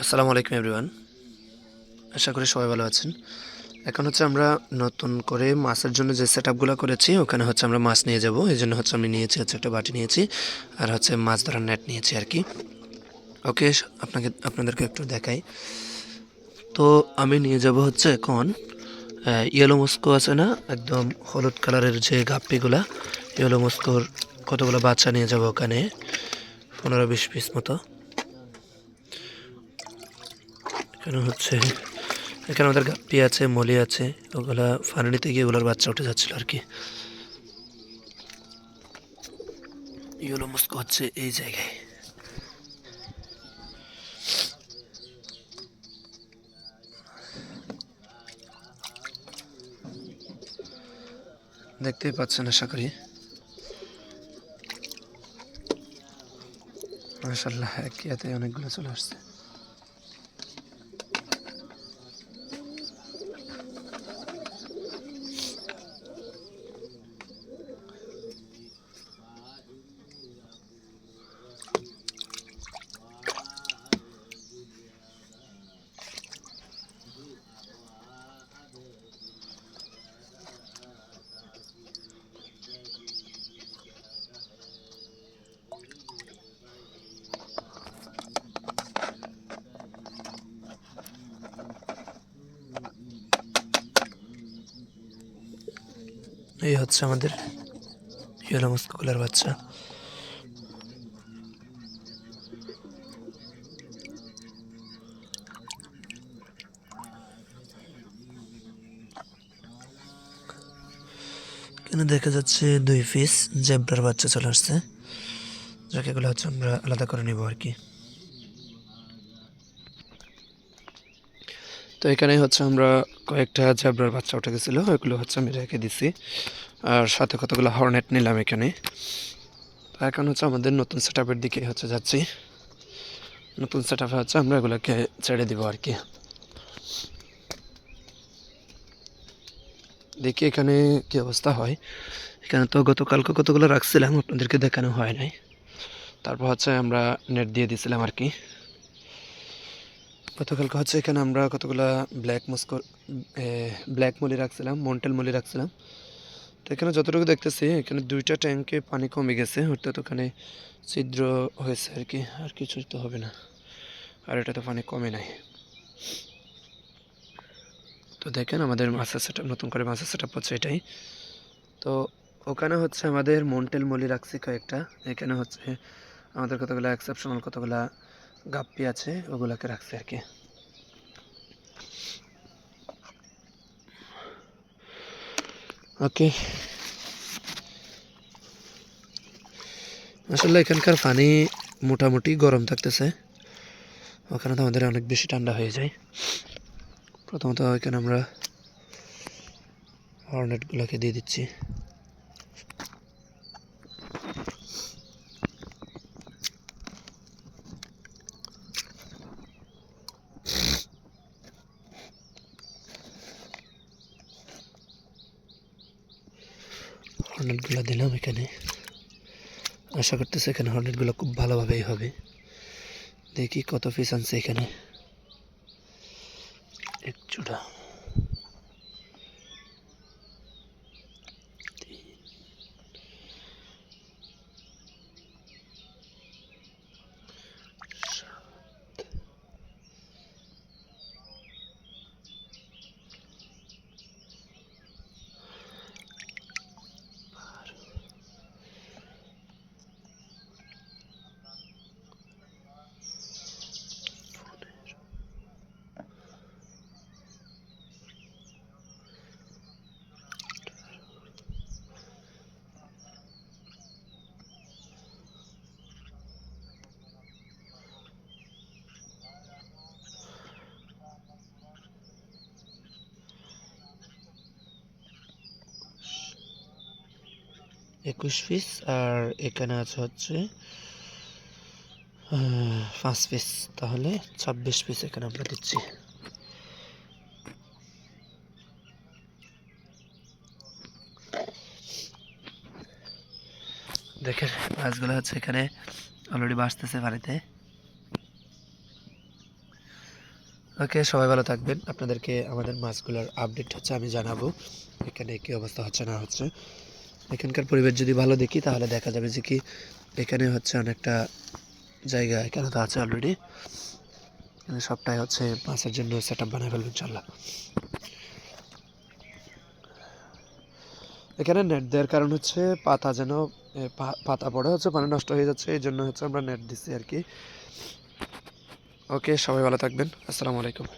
আসসালামু আলাইকুম এভরিওয়ান। আশা করি সবাই ভালো আছেন। এখন হচ্ছে আমরা নতুন করে মাছের জন্য যে সেটআপগুলো করেছি ওখানে হচ্ছে আমরা মাছ নিয়ে যাব। এজন্য হচ্ছে আমি নিয়েছি হচ্ছে একটা বাটি নিয়েছি আর হচ্ছে মাছ ধরার নেট নিয়েছি আর কি। ওকে, আপনাদেরকে একটু দেখাই। তো আমি নিয়ে যাব হচ্ছে এখন ইয়েলো মস্কো আছে না, একদম হলুদ কালারের যে গাপ্পিগুলা, ইয়েলো মস্কোর কতগুলো বাচ্চা নিয়ে যাব ওখানে, 15-20 পিস মতো। এখানে হচ্ছে এখানে আমাদের গাপ্পি আছে, মলি আছে, ওগুলা ফানি নিতে গিয়ে ওগুলোর বাচ্চা উঠে যাচ্ছিল আর কি। ইয়েলো মস্কো হচ্ছে এই জায়গায়। দেখতেই পাচ্ছেন আশা করি। মাশাআল্লাহ, এক ইয়াতে অনেকগুলো চলে আসছে। এই হচ্ছে আমাদের ইয়েলো মস্কোগুলার বাচ্চা। এখানে দেখা যাচ্ছে 2 পিস জেব্রার বাচ্চা চলে আসছে, যাকে এগুলো হচ্ছে আমরা আলাদা করে নিব আর কি। তো এখানে হচ্ছে আমরা কয়েকটা জেব্রার বাচ্চা উঠে গেছিলো, ওইগুলো হচ্ছে আমি রেখে দিছি, আর সাথে কতগুলো হর্নেট নিলাম এখানে। তো এখন হচ্ছে আমাদের নতুন সেটআপের দিকে হচ্ছে যাচ্ছি। নতুন সেটআপে হচ্ছে আমরা এগুলোকে ছেড়ে দিব আর কি। দেখি এখানে কি অবস্থা হয়। এখানে তো গতকালকে কতগুলো রাখছিলাম, আপনাদেরকে দেখানো হয় নাই। তারপর হচ্ছে আমরা নেট দিয়ে দিছিলাম আর কি। গতকালকে হচ্ছে এখানে আমরা কতগুলা ব্ল্যাক মস্কো ব্ল্যাক মলি রাখছিলাম, মন্টেল মলি রাখছিলাম। তো এখানে যতটুকু দেখতেছি এখানে 2টা ট্যাঙ্কে পানি কমে গেছে, অর্থাৎ ওখানে ছিদ্র হয়েছে আর কি, আর কিছুই তো হবে না। আর এটা তো পানি কমে নাই। তো দেখেন আমাদের মাছের সেটআপ, নতুন করে মাছের সেটআপ হচ্ছে এটাই। তো ওখানে হচ্ছে আমাদের মন্টেল মলি রাখছি কয়েকটা। এখানে হচ্ছে আমাদের কতগুলা এক্সেপশনাল কতগুলা গাপ্পি আছে, ওগুলাকে রাখছি আর কি। ওকে, আসলে এখানকার পানি মোটামুটি গরম থাকতেছে, ওখানে তো আমাদের অনেক বেশি ঠান্ডা হয়ে যায়। প্রথমত এখানে আমরা হর্নেটগুলোকে দিয়ে দিচ্ছি। হর্নেটগুলো দিলাম এখানে, আশা করতেছি এখানে হর্নেটগুলো খুব ভালোভাবেই হবে। দেখি কত পিস আনছে এখানে। এক জোড়া, একুশ পিস। আর এখানে আছে হচ্ছে 5 পিস, তাহলে 26 পিস এখানে আমরা দিচ্ছি। দেখেন মাছগুলো হচ্ছে এখানে অলরেডি বাসতেছে পানিতে। ওকে, সবাই ভালো থাকবেন। আপনাদেরকে আমাদের মাছগুলোর আপডেট হচ্ছে আমি জানাবো এখানে কী অবস্থা হচ্ছে না হচ্ছে। এখানকার পরিবেশ যদি ভালো দেখি তাহলে দেখা যাবে যে কি এখানে হচ্ছে অনেকটা জায়গা এখানে তো আছে অলরেডি, এখানে সবটাই হচ্ছে মাছের জন্য সেট আপ বানাই ফেলবো ইনশাল্লাহ। এখানে নেট দেওয়ার কারণ হচ্ছে পাতা যেন পাতা পড়ে হচ্ছে পানি নষ্ট হয়ে যাচ্ছে, এই জন্য হচ্ছে আমরা নেট দিচ্ছি আর কি। ওকে, সবাই ভালো থাকবেন। আসসালামু আলাইকুম।